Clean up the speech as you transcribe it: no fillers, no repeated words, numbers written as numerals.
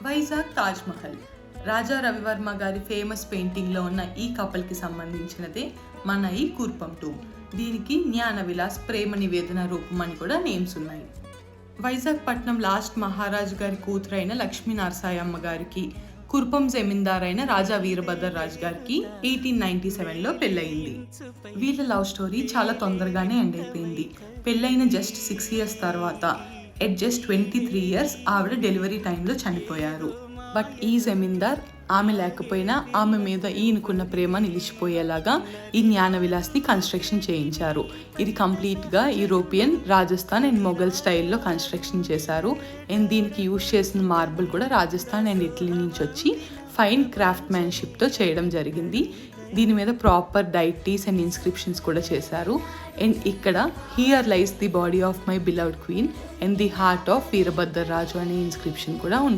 వైజాగ్ తాజ్ మహల్ రాజా రవివర్మ గారి ఫేమస్ పెయింటింగ్లో ఉన్న ఈ కపల్కి సంబంధించినదే మన ఈ కూర్పం టూమ్. దీనికి జ్ఞాన విలాస్ ప్రేమ నివేదన రూపం అని కూడా నేమ్స్ ఉన్నాయి. వైజాగ్ పట్నం లాస్ట్ మహారాజు గారి కూతురైన లక్ష్మీ నరసాయమ్మ గారికి కుర్పం జమీందార్ అయిన రాజా వీరభద్ర రాజు గారికి 1897లో పెళ్ళయింది. వీళ్ళ లవ్ స్టోరీ చాలా తొందరగానే ఎండ్ అయిపోయింది. పెళ్ళైన జస్ట్ 6 years తర్వాత ఎట్ జస్ట్ 23 years ఆవిడ డెలివరీ టైంలో చనిపోయారు. బట్ ఈ జమీందార్ ఆమె లేకపోయినా ఆమె మీద ఈయనకున్న ప్రేమ నిలిచిపోయేలాగా ఈ జ్ఞాన విలాస్ని కన్స్ట్రక్షన్ చేయించారు. ఇది కంప్లీట్గా యూరోపియన్, రాజస్థాన్ అండ్ మొఘల్ స్టైల్లో కన్స్ట్రక్షన్ చేశారు. అండ్ దీనికి యూజ్ చేసిన మార్బుల్ కూడా రాజస్థాన్ అండ్ ఇటలీ నుంచి వచ్చి ఫైన్ క్రాఫ్ట్ మ్యాన్షిప్తో చేయడం జరిగింది. దీని మీద ప్రాపర్ డైటీస్ అండ్ ఇన్స్క్రిప్షన్స్ కూడా చేశారు. అండ్ ఇక్కడ here lies the body of my beloved queen and the heart of Veerabhadra Raju అనే ఇన్స్క్రిప్షన్ కూడా ఉంటుంది.